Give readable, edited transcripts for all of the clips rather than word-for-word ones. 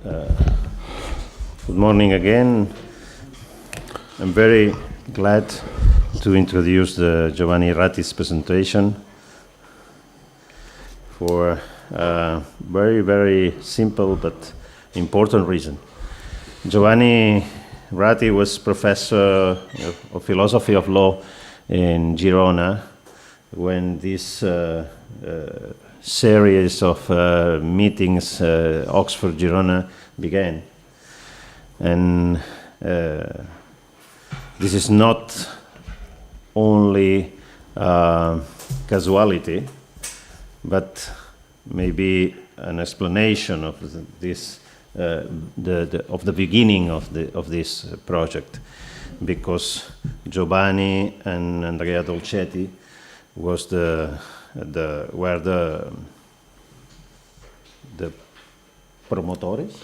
Good morning again. I'm very glad to introduce the Giovanni Ratti's presentation for a very, very simple but important reason. Giovanni Ratti was professor of philosophy of law in Girona when this series of meetings, Oxford-Girona, began. And this is not only casuality, but maybe an explanation of this, of the beginning of this project, because Giovanni and Andrea Dolcetti were the promoters.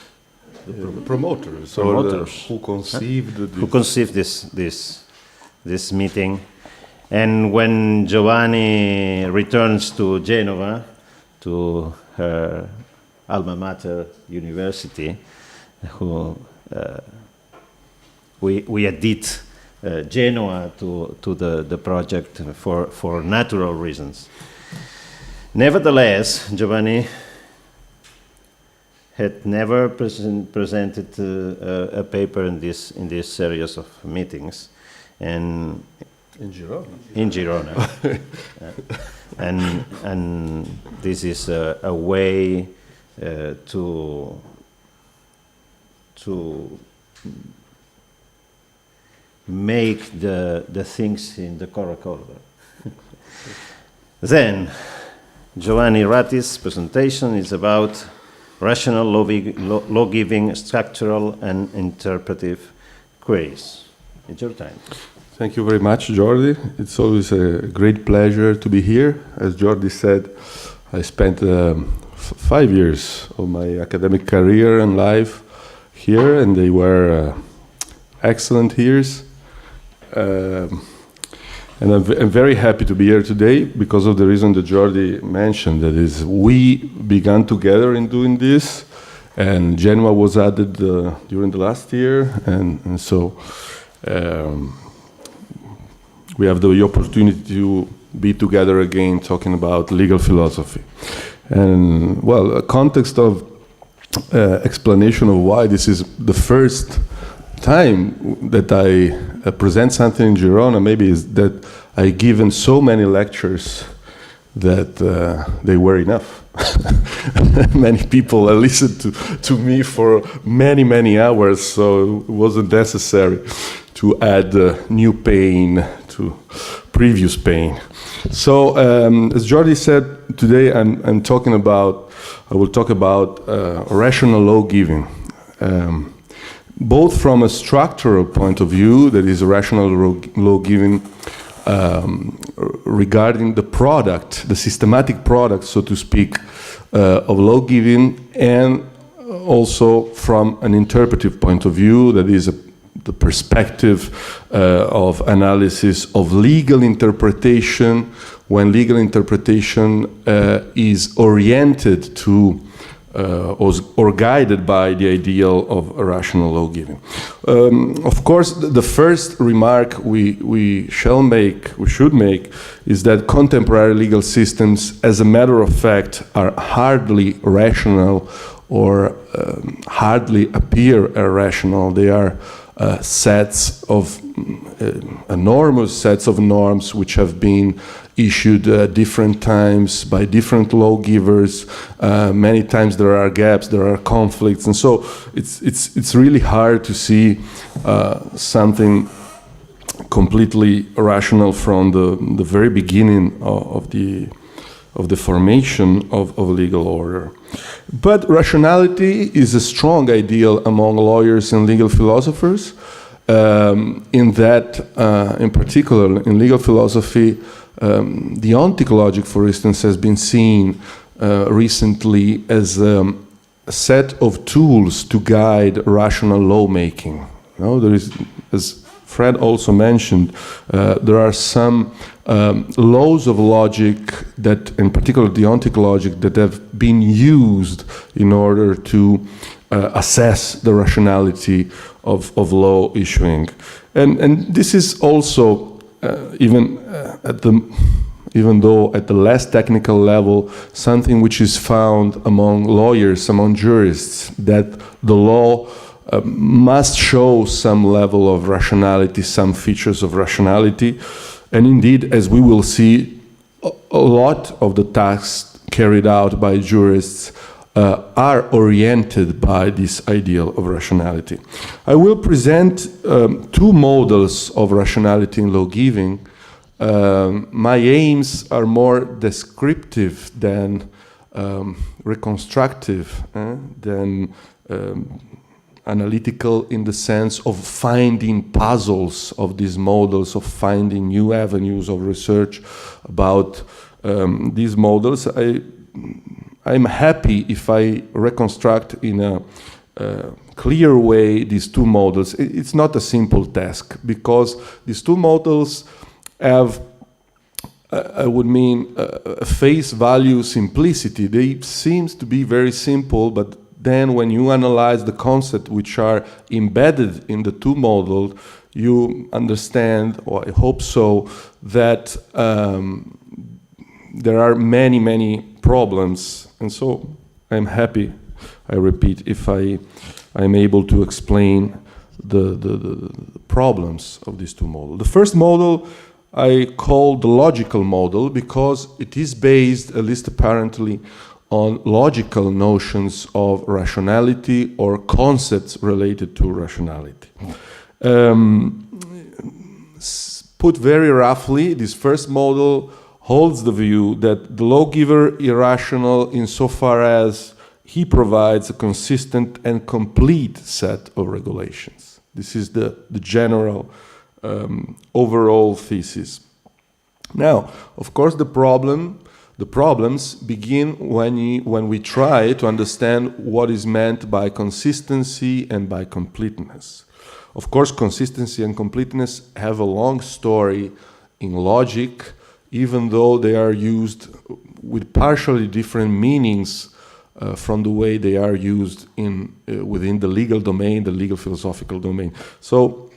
Promoters who conceived this meeting. And when Giovanni returns to Genova, to her alma mater university, we added Genoa to the project for natural reasons. Nevertheless, Giovanni had never presented a paper in this series of meetings, and in Girona. In Girona, and this is a way to make the things in the correct order. Then, Giovanni Ratti's presentation is about rational law-giving, structural and interpretive queries. It's your time. Thank you very much, Jordi. It's always a great pleasure to be here. As Jordi said, I spent 5 years of my academic career and life here, and they were excellent years. And I'm very happy to be here today because of the reason that Jordi mentioned, that is, we began together in doing this, and Genoa was added during the last year, and so we have the opportunity to be together again talking about legal philosophy. And, well, a context of explanation of why this is the first time that I present something in Girona maybe is that I've given so many lectures that they were enough. Many people listened to me for many hours, so it wasn't necessary to add new pain to previous pain. So as Jordi said, today I will talk about rational law giving. Both from a structural point of view, that is rational law giving regarding the product, the systematic product, so to speak, of law giving, and also from an interpretive point of view, that is the perspective of analysis of legal interpretation, when legal interpretation is oriented to or guided by the ideal of rational law giving. Of course, the first remark we should make is that contemporary legal systems, as a matter of fact, are hardly rational or hardly appear irrational. They are sets of enormous sets of norms which have been issued at different times by different lawgivers. Many times there are gaps, there are conflicts, and so it's really hard to see something completely rational from the very beginning of the formation of legal order. But rationality is a strong ideal among lawyers and legal philosophers, in that, in particular, in legal philosophy, the ontologic logic, for instance, has been seen recently as a set of tools to guide rational lawmaking. You know, there is, as Fred also mentioned, there are some laws of logic that, in particular, the ontologic logic, that have been used in order to assess the rationality of law issuing. And this is also, even though at the less technical level, something which is found among lawyers, among jurists, that the law must show some level of rationality, some features of rationality. And indeed, as we will see, a lot of the tasks carried out by jurists are oriented by this ideal of rationality. I will present two models of rationality in law giving. My aims are more descriptive than reconstructive, than analytical, in the sense of finding puzzles of these models, of finding new avenues of research about these models. I'm happy if I reconstruct in a clear way these two models. It's not a simple task, because these two models have, I would mean, face value simplicity. They seem to be very simple, but then when you analyze the concepts which are embedded in the two models, you understand, or I hope so, that there are many, many problems. And so I'm happy, I repeat, if I'm able to explain the problems of these two models. The first model I call the logical model, because it is based, at least apparently, on logical notions of rationality or concepts related to rationality. Put very roughly, this first model holds the view that the lawgiver is irrational insofar as he provides a consistent and complete set of regulations. This is the general overall thesis. Now, of course, the problems begin when we try to understand what is meant by consistency and by completeness. Of course, consistency and completeness have a long story in logic, even though they are used with partially different meanings from the way they are used within the legal domain, the legal philosophical domain. So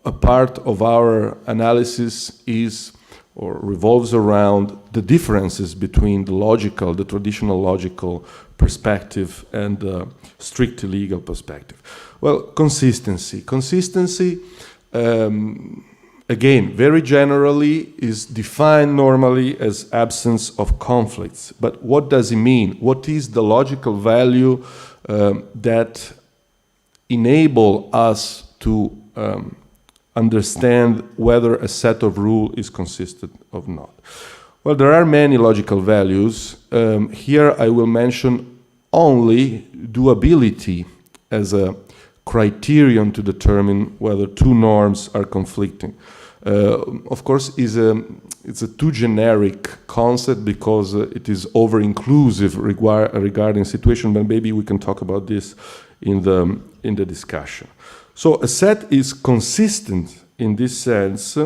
a part of our analysis is or revolves around the differences between the traditional logical perspective and the strictly legal perspective. Well, consistency. Consistency, again, very generally, is defined normally as absence of conflicts. But what does it mean? What is the logical value that enable us to understand whether a set of rules is consistent or not? Well, there are many logical values. Here I will mention only doability as a criterion to determine whether two norms are conflicting. Of course, it's a too generic concept because it is over-inclusive regarding situation, but maybe we can talk about this in the discussion. So a set is consistent in this sense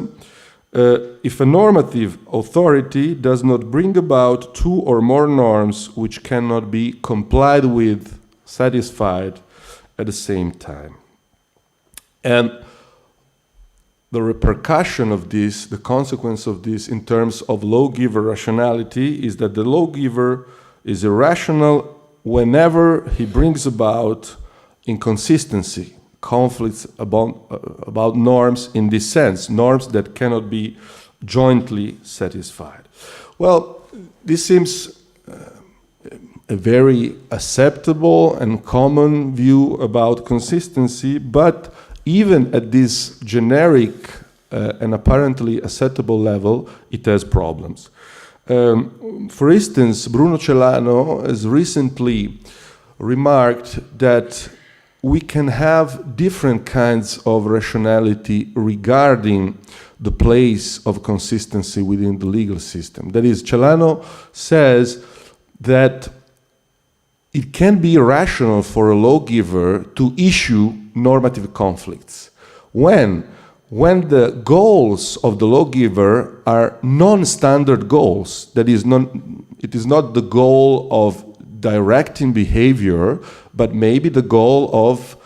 if a normative authority does not bring about two or more norms which cannot be complied with, satisfied at the same time. And the repercussion of this, the consequence of this in terms of lawgiver rationality is that the lawgiver is irrational whenever he brings about inconsistency, conflicts about norms in this sense, norms that cannot be jointly satisfied. Well, this seems a very acceptable and common view about consistency, but even at this generic and apparently acceptable level, it has problems. For instance, Bruno Celano has recently remarked that we can have different kinds of rationality regarding the place of consistency within the legal system. That is, Celano says that it can be rational for a lawgiver to issue normative conflicts when the goals of the lawgiver are non-standard goals. That is, it is not the goal of directing behavior, but maybe the goal of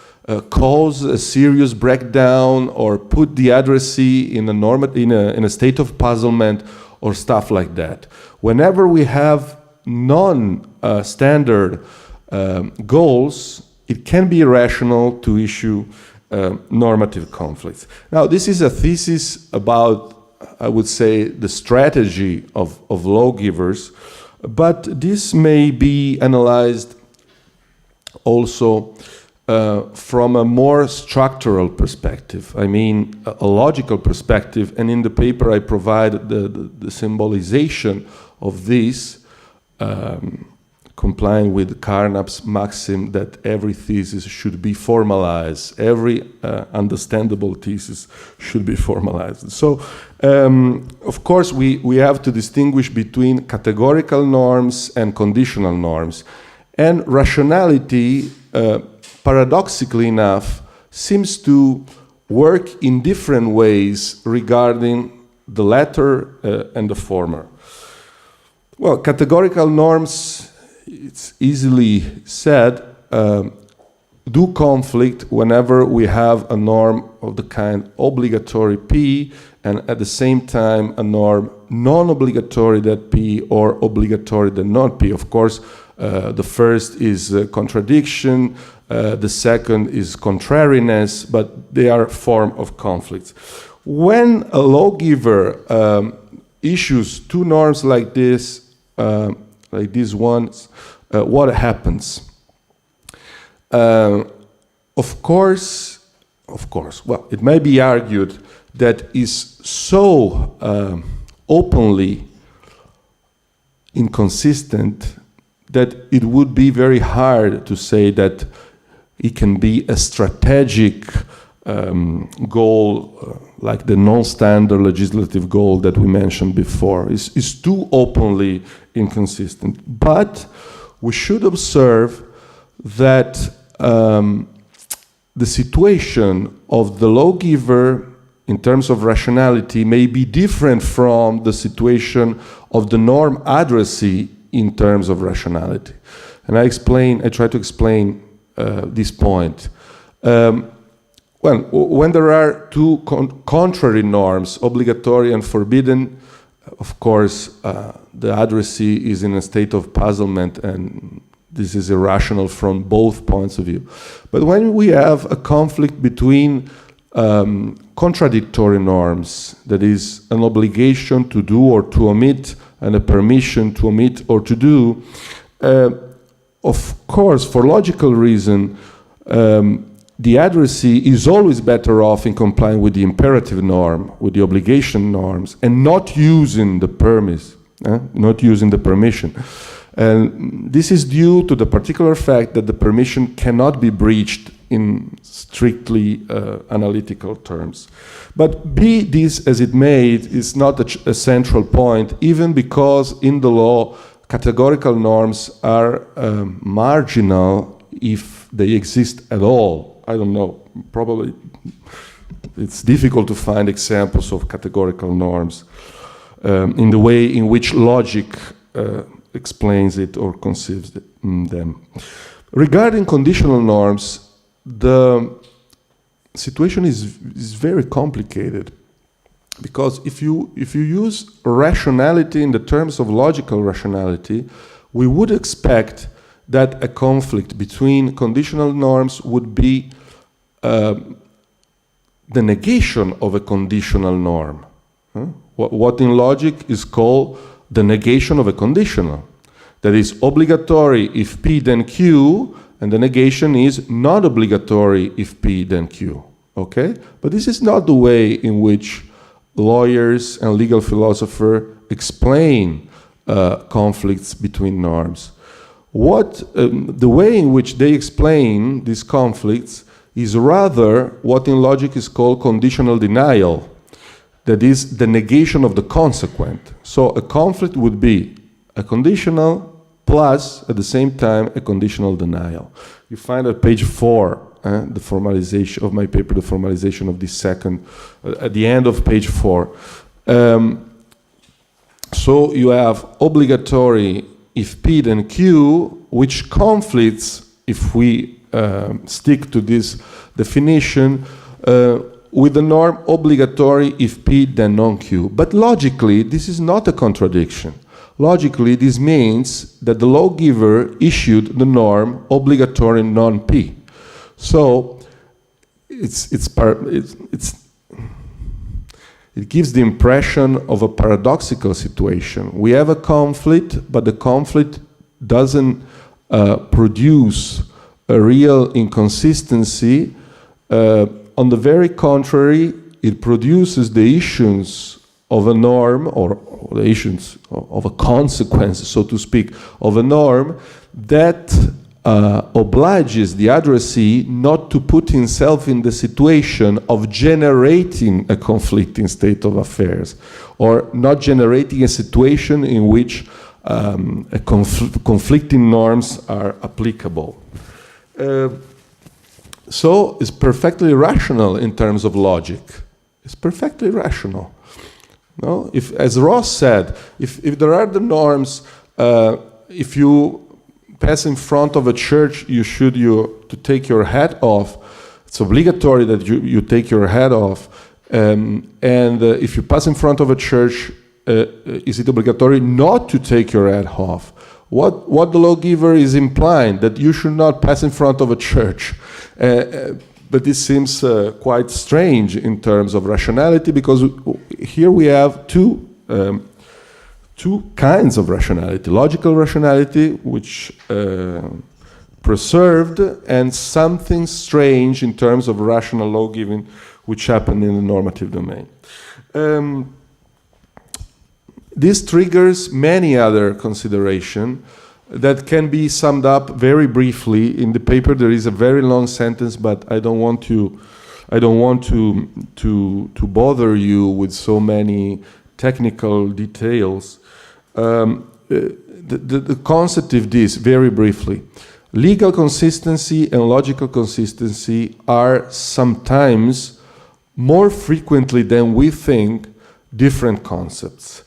cause a serious breakdown or put the addressee in a state of puzzlement or stuff like that. Whenever we have non-standard goals, it can be rational to issue normative conflicts. Now, this is a thesis about, I would say, the strategy of lawgivers, but this may be analyzed also from a more structural perspective, I mean a logical perspective, and in the paper I provide the symbolization of this, complying with Carnap's maxim that every thesis should be formalized, every understandable thesis should be formalized. So, of course, we have to distinguish between categorical norms and conditional norms. And rationality, paradoxically enough, seems to work in different ways regarding the latter and the former. Well, categorical norms, it's easily said, do conflict whenever we have a norm of the kind obligatory P and at the same time a norm non-obligatory that P or obligatory that not P. Of course, the first is contradiction, the second is contrariness, but they are a form of conflicts. When a lawgiver issues two norms like this, like these ones, what happens? Of course, well, it may be argued that is so openly inconsistent that it would be very hard to say that it can be a strategic goal like the non-standard legislative goal that we mentioned before. Is too openly inconsistent. But we should observe that the situation of the lawgiver in terms of rationality may be different from the situation of the norm addressee in terms of rationality. And I try to explain this point. When there are two contrary norms, obligatory and forbidden, of course, the addressee is in a state of puzzlement, and this is irrational from both points of view. But when we have a conflict between contradictory norms, that is, an obligation to do or to omit, and a permission to omit or to do, of course, for logical reason, the addressee is always better off in complying with the imperative norm, with the obligation norms, and not using the not using the permission. And this is due to the particular fact that the permission cannot be breached in strictly analytical terms. But be this as it may, is not a central point, even because in the law, categorical norms are marginal if they exist at all. I don't know, probably it's difficult to find examples of categorical norms in the way in which logic explains it or conceives them. Regarding conditional norms, the situation is very complicated, because if you use rationality in the terms of logical rationality, we would expect that a conflict between conditional norms would be the negation of a conditional norm. What in logic is called the negation of a conditional. That is obligatory if P then Q, and the negation is not obligatory if P then Q. Okay? But this is not the way in which lawyers and legal philosophers explain conflicts between norms. The way in which they explain these conflicts is rather what in logic is called conditional denial. That is the negation of the consequent. So a conflict would be a conditional plus, at the same time, a conditional denial. You find at page 4, the formalization of my paper, the formalization of this second, at the end of page 4. So you have obligatory if P then Q, which conflicts if we stick to this definition, with the norm obligatory if P then non-Q. But logically, this is not a contradiction. Logically, this means that the lawgiver issued the norm obligatory non-P. So it gives the impression of a paradoxical situation. We have a conflict, but the conflict doesn't produce a real inconsistency. On the very contrary, it produces the issuance of a norm, or the issuance of a consequence, so to speak, of a norm that obliges the addressee not to put himself in the situation of generating a conflicting state of affairs, or not generating a situation in which conflicting norms are applicable. So it's perfectly rational in terms of logic. It's perfectly rational. No? If, as Ross said, if there are the norms, if you pass in front of a church, you to take your hat off. It's obligatory that you take your hat off. If you pass in front of a church, is it obligatory not to take your hat off? What the lawgiver is implying, that you should not pass in front of a church. But this seems quite strange in terms of rationality, because here we have two kinds of rationality: logical rationality, which preserved, and something strange in terms of rational law giving, which happened in the normative domain. This triggers many other considerations that can be summed up very briefly. In the paper there is a very long sentence, but I don't want to bother you with so many technical details. The concept of this, very briefly: legal consistency and logical consistency are sometimes, more frequently than we think, different concepts.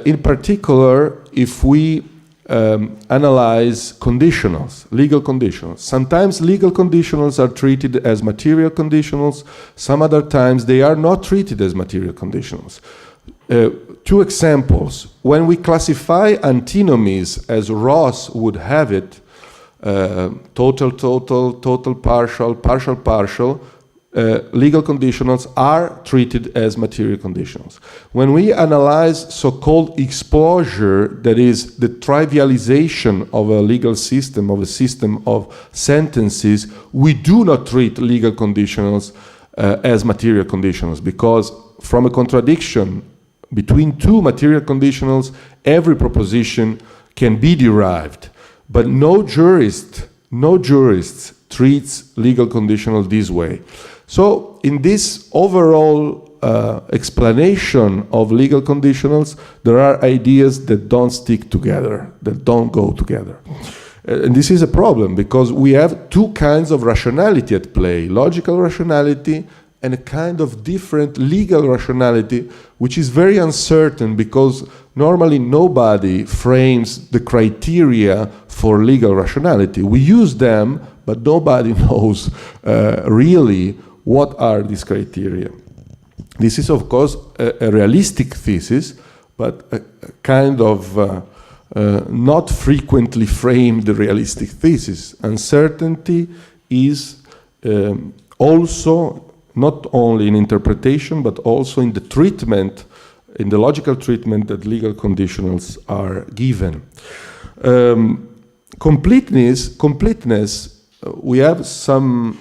In particular, if we analyze conditionals, legal conditionals. Sometimes legal conditionals are treated as material conditionals. Some other times they are not treated as material conditionals. Two examples. When we classify antinomies as Ross would have it, total, partial, partial, legal conditionals are treated as material conditionals. When we analyze so-called exposure, that is the trivialization of a legal system, of a system of sentences, we do not treat legal conditionals as material conditionals, because from a contradiction between two material conditionals, every proposition can be derived. But no jurist treats legal conditional this way. So in this overall explanation of legal conditionals, there are ideas that don't stick together, that don't go together. And this is a problem, because we have two kinds of rationality at play: logical rationality and a kind of different legal rationality, which is very uncertain, because normally nobody frames the criteria for legal rationality. We use them, but nobody knows really what are these criteria. This is, of course, a realistic thesis, but a kind of not frequently framed realistic thesis. Uncertainty is also not only in interpretation, but also in the treatment, in the logical treatment that legal conditionals are given. Completeness, we have some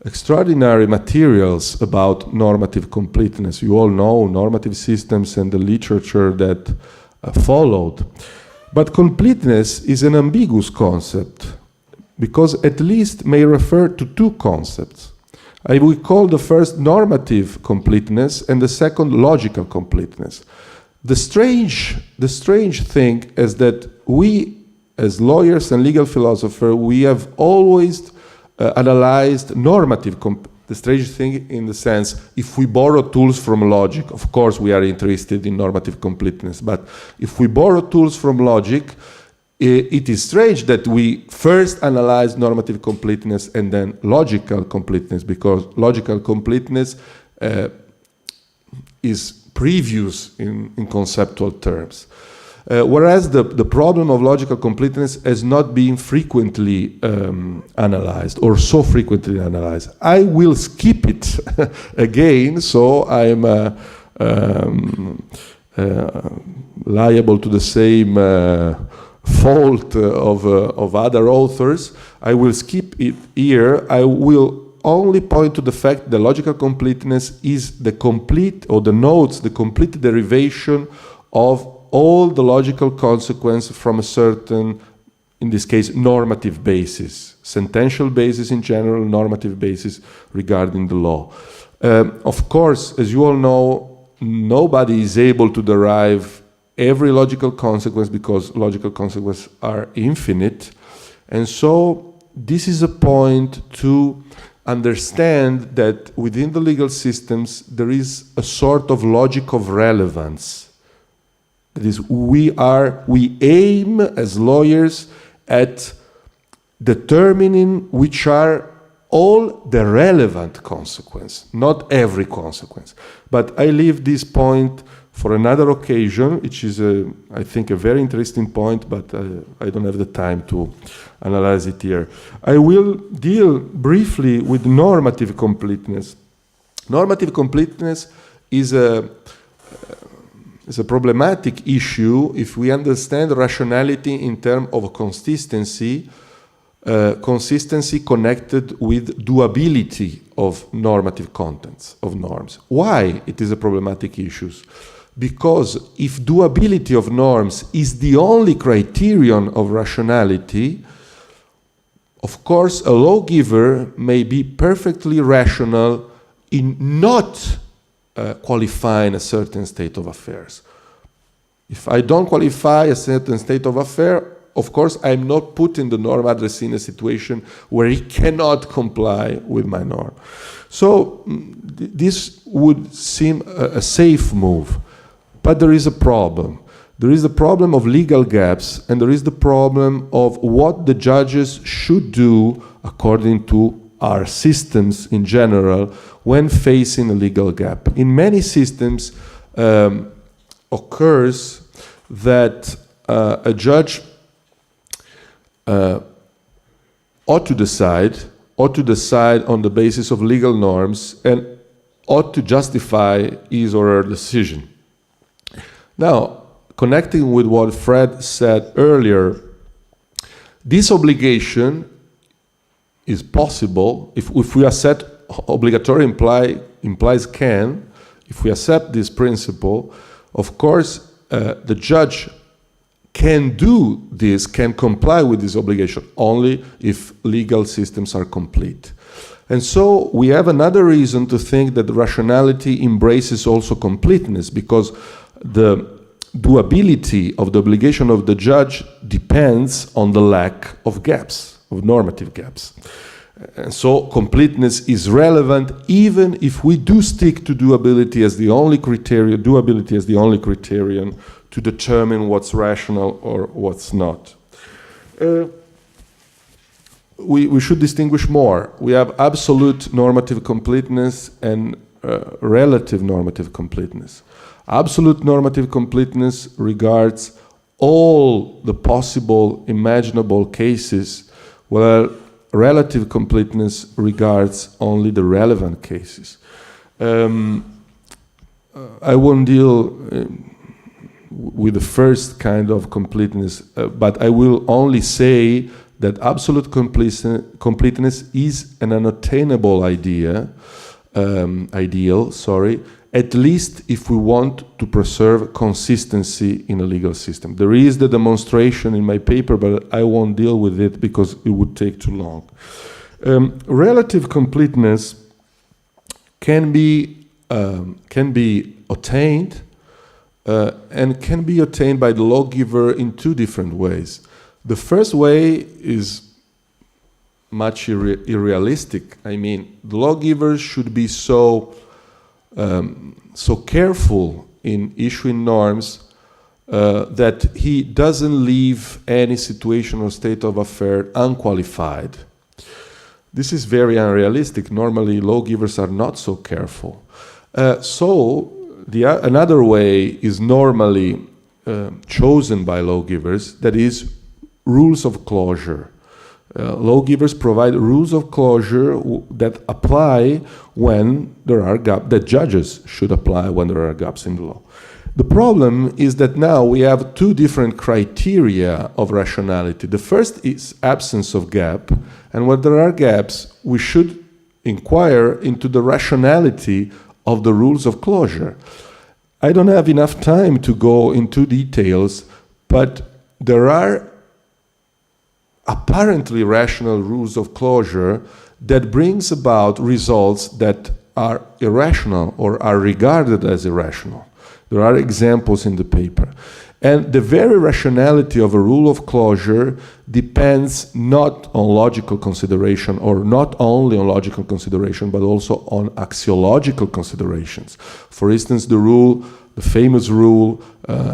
extraordinary materials about normative completeness. You all know normative systems and the literature that followed. But completeness is an ambiguous concept, because at least may refer to two concepts. I will call the first normative completeness and the second logical completeness. The strange thing is that we, as lawyers and legal philosophers, we have always analyzed normative the strange thing in the sense, if we borrow tools from logic, of course we are interested in normative completeness, but if we borrow tools from logic, it is strange that we first analyze normative completeness and then logical completeness, because logical completeness is previous in conceptual terms. Whereas the problem of logical completeness has not been frequently analyzed, or so frequently analyzed. I will skip it again, so I'm liable to the same fault of other authors. I will skip it here. I will only point to the fact that logical completeness is the complete, or denotes the complete derivation of all the logical consequences from a certain, in this case, normative basis, sentential basis in general, normative basis regarding the law. Of course, as you all know, nobody is able to derive every logical consequence, because logical consequences are infinite. And so this is a point to understand that within the legal systems there is a sort of logic of relevance. That is, we aim as lawyers at determining which are all the relevant consequences, not every consequence. But I leave this point for another occasion, which is, I think, a very interesting point, but I don't have the time to analyze it here. I will deal briefly with normative completeness. Normative completeness is a problematic issue if we understand rationality in terms of consistency, consistency connected with doability of normative contents, of norms. Why it is a problematic issue? Because if doability of norms is the only criterion of rationality, of course a lawgiver may be perfectly rational in not qualifying a certain state of affairs. If I don't qualify a certain state of affair, of course I'm not putting the norm addressee in a situation where he cannot comply with my norm. So this would seem a safe move. But there is a problem. There is the problem of legal gaps, and there is the problem of what the judges should do according to our systems in general when facing a legal gap. In many systems occurs that a judge ought to decide on the basis of legal norms and ought to justify his or her decision. Now, connecting with what Fred said earlier, this obligation is possible if we accept obligatory implies can. If we accept this principle, of course, the judge can do this, can comply with this obligation only if legal systems are complete. And so we have another reason to think that rationality embraces also completeness, because the doability of the obligation of the judge depends on the lack of gaps, of normative gaps. And so completeness is relevant even if we do stick to doability as the only criterion, to determine what's rational or what's not. We should distinguish more. We have absolute normative completeness and relative normative completeness. Absolute normative completeness regards all the possible imaginable cases, while relative completeness regards only the relevant cases. I won't deal with the first kind of completeness, but I will only say that absolute completeness is an unattainable ideal, at least if we want to preserve consistency in a legal system. There is the demonstration in my paper, but I won't deal with it because it would take too long. Relative completeness can be attained and can be attained by the lawgiver in two different ways. The first way is much irrealistic. I mean, the lawgivers should be so careful in issuing norms that he doesn't leave any situation or state of affair unqualified. This is very unrealistic. Normally, lawgivers are not so careful. Another way is normally chosen by lawgivers, that is rules of closure. Lawgivers provide rules of closure that apply when there are gaps, that judges should apply when there are gaps in the law. The problem is that now we have two different criteria of rationality. The first is absence of gap, and when there are gaps, we should inquire into the rationality of the rules of closure. I don't have enough time to go into details, but there are apparently rational rules of closure that brings about results that are irrational or are regarded as irrational. There are examples in the paper. And the very rationality of a rule of closure depends not on logical consideration, or not only on logical consideration, but also on axiological considerations. For instance, the famous rule,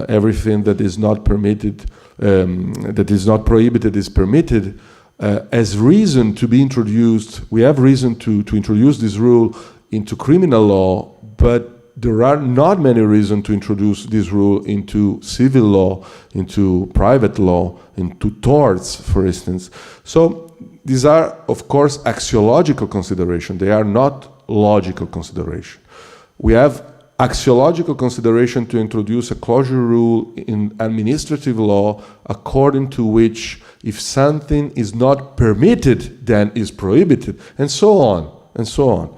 everything that is not permitted, that is not prohibited is permitted, as reason to be introduced. We have reason to introduce this rule into criminal law, but there are not many reasons to introduce this rule into civil law, into private law, into torts, for instance. So these are, of course, axiological considerations. They are not logical consideration. We have axiological consideration to introduce a closure rule in administrative law, according to which if something is not permitted, then is prohibited, and so on, and so on.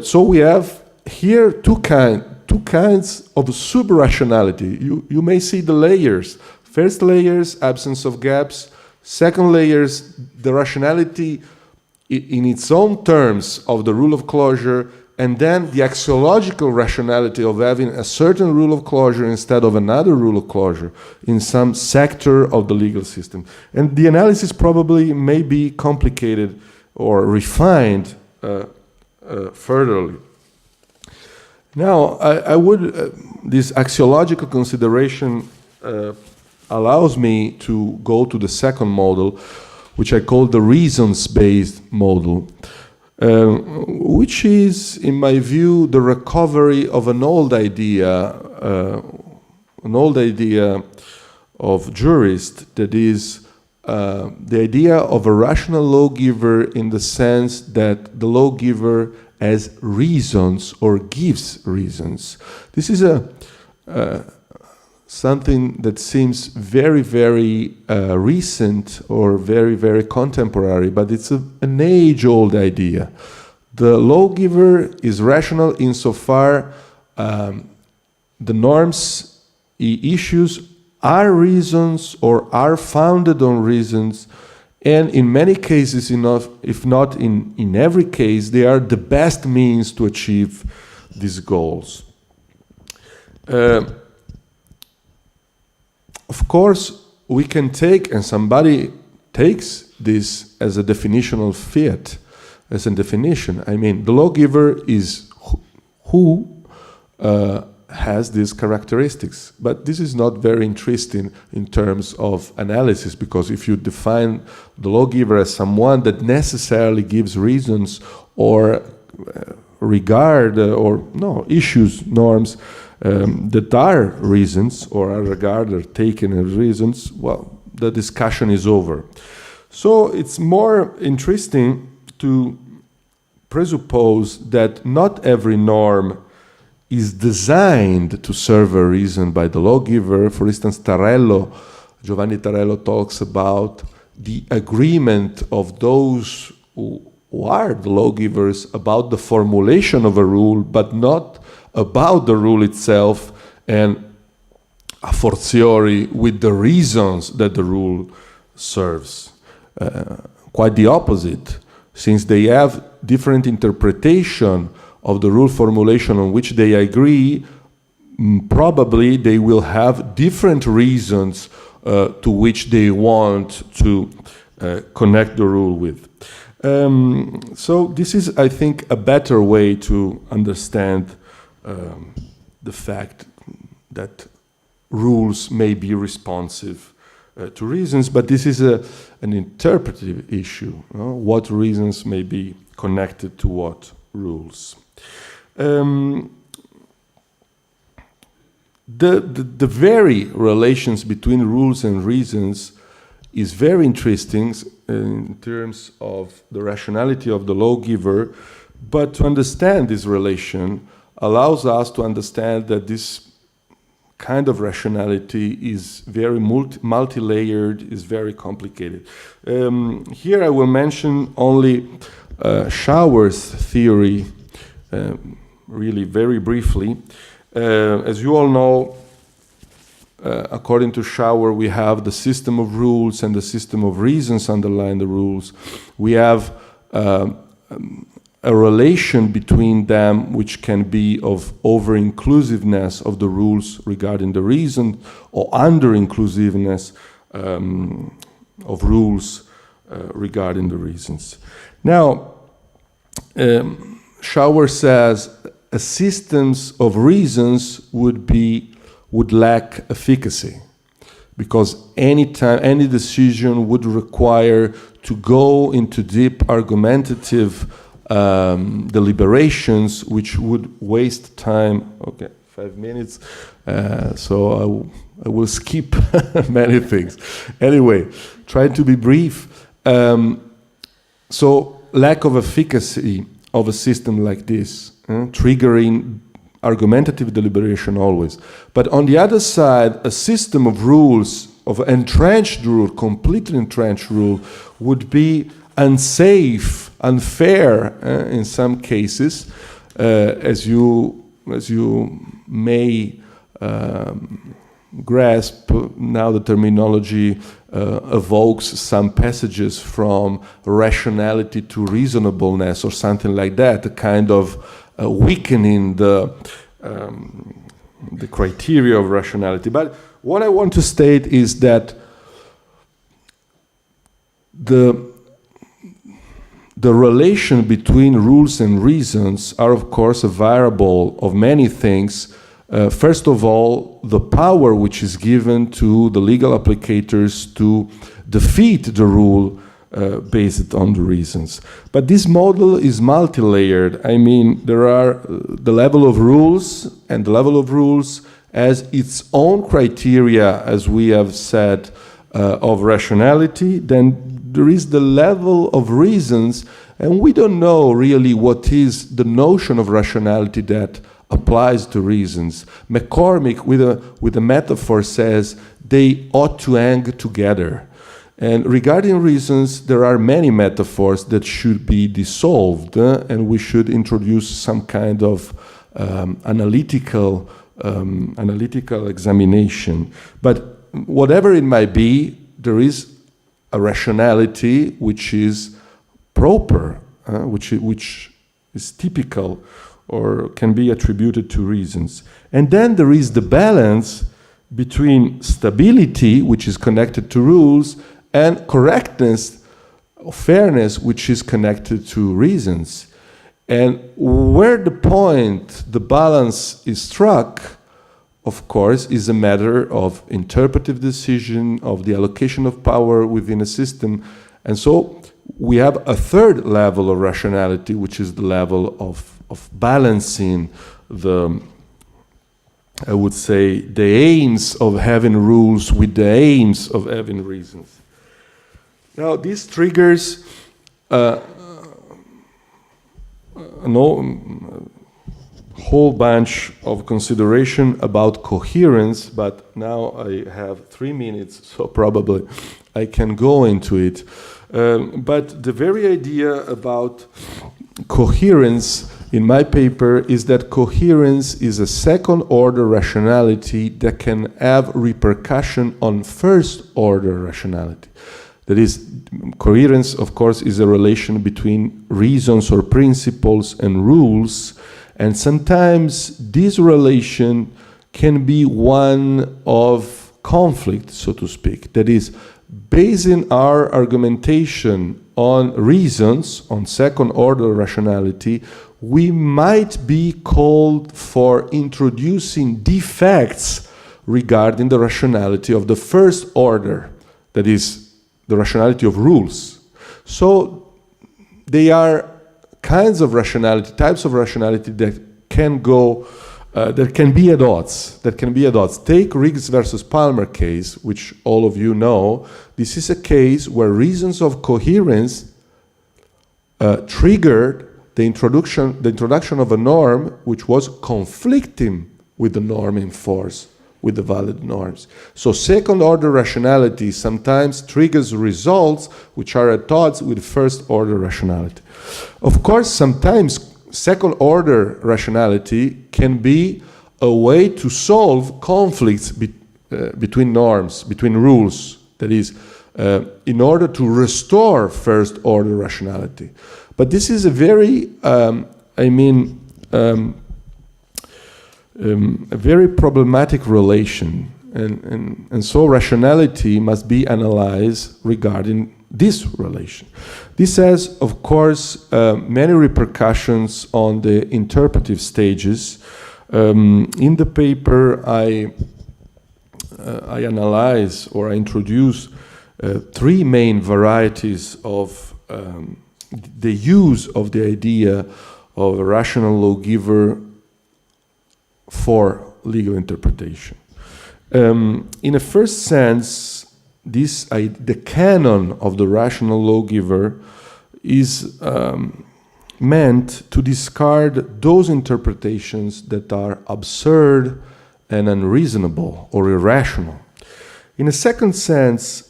So we have here two kinds of sub-rationality. You may see the layers. First layers, absence of gaps. Second layers, the rationality in its own terms of the rule of closure, and then the axiological rationality of having a certain rule of closure instead of another rule of closure in some sector of the legal system. And the analysis probably may be complicated or refined furtherly. Now, I would, this axiological consideration allows me to go to the second model, which I call the reasons-based model, which is, in my view, the recovery of an old idea of jurist, that is, the idea of a rational lawgiver in the sense that the lawgiver as reasons or gives reasons. This is something that seems very, very recent or very, very contemporary, but it's an age-old idea. The lawgiver is rational insofar the norms, issues are reasons or are founded on reasons, and in many cases, if not in every case, they are the best means to achieve these goals. Of course, we can take, and somebody takes this as a definitional fit, as a definition. I mean, the lawgiver is who has these characteristics. But this is not very interesting in terms of analysis, because if you define the lawgiver as someone that necessarily gives reasons or regard issues, norms that are reasons or are regarded or taken as reasons, well, the discussion is over. So it's more interesting to presuppose that not every norm is designed to serve a reason by the lawgiver. For instance, Giovanni Tarello talks about the agreement of those who are the lawgivers about the formulation of a rule, but not about the rule itself, and a fortiori with the reasons that the rule serves. Quite the opposite, since they have different interpretation of the rule formulation on which they agree, probably they will have different reasons to which they want to connect the rule with. So this is, I think, a better way to understand the fact that rules may be responsive to reasons, but this is an interpretive issue. What reasons may be connected to what rules? The very relations between rules and reasons is very interesting in terms of the rationality of the lawgiver, but to understand this relation allows us to understand that this kind of rationality is very multi-layered, is very complicated. Here I will mention only Schauer's theory, really very briefly. As you all know, according to Schauer, we have the system of rules and the system of reasons underlying the rules. We have a relation between them which can be of over-inclusiveness of the rules regarding the reason, or under-inclusiveness of rules regarding the reasons. Now, Schauer says a systems of reasons would lack efficacy, because any decision would require to go into deep argumentative deliberations, which would waste time. Okay, 5 minutes. So I will skip many things. Anyway, try to be brief. So lack of efficacy of a system like this, triggering argumentative deliberation always. But on the other side, a system of rules, of entrenched rule, completely entrenched rule, would be unsafe, unfair in some cases, as you may grasp. Now the terminology evokes some passages from rationality to reasonableness or something like that, a kind of weakening the criteria of rationality. But what I want to state is that the relation between rules and reasons are, of course, a variable of many things. First of all, the power which is given to the legal applicators to defeat the rule based on the reasons. But this model is multi-layered. I mean, there are the level of rules, and the level of rules has its own criteria, as we have said, of rationality. Then there is the level of reasons, and we don't know really what is the notion of rationality that applies to reasons. McCormick, with a metaphor, says they ought to hang together. And regarding reasons, there are many metaphors that should be dissolved, and we should introduce some kind of analytical examination. But whatever it might be, there is a rationality which is proper, which is typical or can be attributed to reasons. And then there is the balance between stability, which is connected to rules, and correctness, or fairness, which is connected to reasons. And where the balance is struck, of course, is a matter of interpretive decision, of the allocation of power within a system. And so we have a third level of rationality, which is the level of balancing I would say, the aims of having rules with the aims of having reasons. Now, this triggers a whole bunch of consideration about coherence, but now I have 3 minutes, so probably I can go into it. But the very idea about coherence in my paper is that coherence is a second-order rationality that can have repercussion on first-order rationality. That is, coherence, of course, is a relation between reasons or principles and rules, and sometimes this relation can be one of conflict, so to speak. That is, basing our argumentation on reasons, on second-order rationality, we might be called for introducing defects regarding the rationality of the first order, that is, the rationality of rules. So they are kinds of rationality, types of rationality that can go, that can be at odds. Take Riggs versus Palmer case, which all of you know. This is a case where reasons of coherence triggered the introduction of a norm which was conflicting with the norm in force, with the valid norms. So second order rationality sometimes triggers results which are at odds with first order rationality. Of course, sometimes second order rationality can be a way to solve conflicts between norms, between rules, that is, in order to restore first order rationality. But this is a very, a very problematic relation, and so rationality must be analyzed regarding this relation. This has, of course, many repercussions on the interpretive stages. In the paper, I analyze or I introduce three main varieties of the use of the idea of a rational lawgiver for legal interpretation. In a first sense, the canon of the rational lawgiver is meant to discard those interpretations that are absurd and unreasonable or irrational. In a second sense,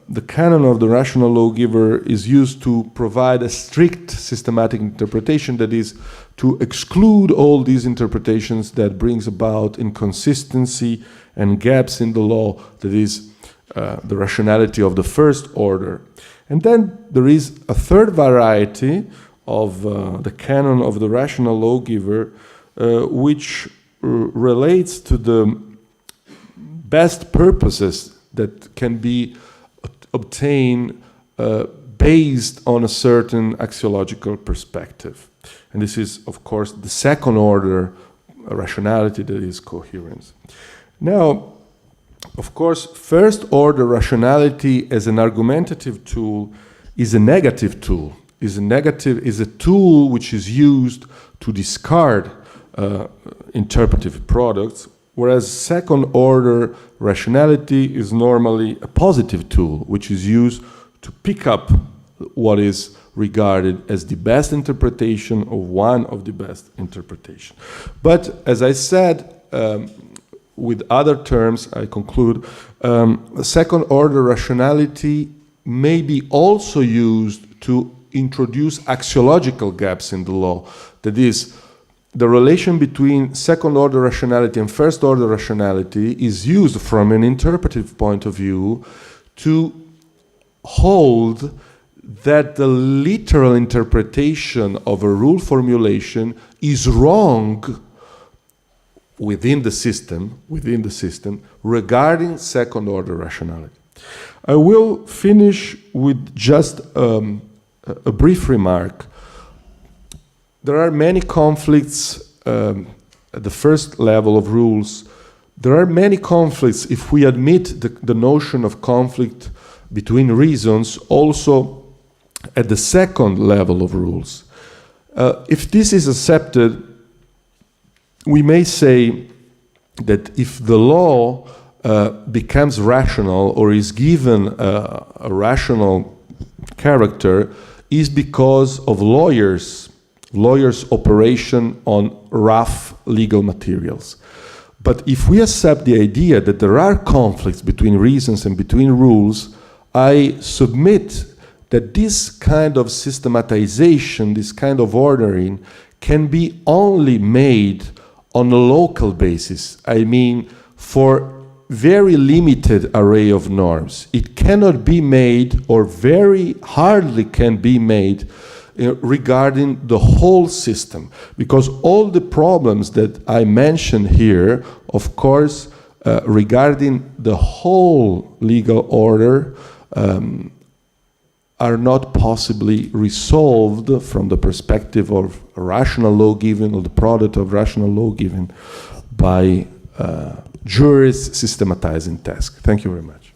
the canon of the rational lawgiver is used to provide a strict systematic interpretation, that is, to exclude all these interpretations that brings about inconsistency and gaps in the law, that is, the rationality of the first order. And then there is a third variety of the canon of the rational lawgiver, which relates to the best purposes that can be obtained based on a certain axiological perspective. And this is, of course, the second order rationality, that is coherence. Now, of course, first order rationality as an argumentative tool is a negative tool, is a tool which is used to discard interpretive products, whereas second order rationality is normally a positive tool which is used to pick up what is regarded as the best interpretation of one of the best interpretations. But as I said, with other terms, I conclude, second order rationality may be also used to introduce axiological gaps in the law. That is, the relation between second order rationality and first order rationality is used from an interpretive point of view to hold that the literal interpretation of a rule formulation is wrong within the system regarding second order rationality. I will finish with just a brief remark. There are many conflicts at the first level of rules. There are many conflicts, if we admit the notion of conflict between reasons, also at the second level of rules. If this is accepted, we may say that if the law becomes rational or is given a rational character, is because of lawyers' operation on rough legal materials. But if we accept the idea that there are conflicts between reasons and between rules, I submit that this kind of systematization, this kind of ordering, can be only made on a local basis. I mean, for very limited array of norms. It cannot be made, or very hardly can be made, regarding the whole system, because all the problems that I mentioned here, of course, regarding the whole legal order, are not possibly resolved from the perspective of rational law given, or the product of rational law given, by juris systematizing task. Thank you very much.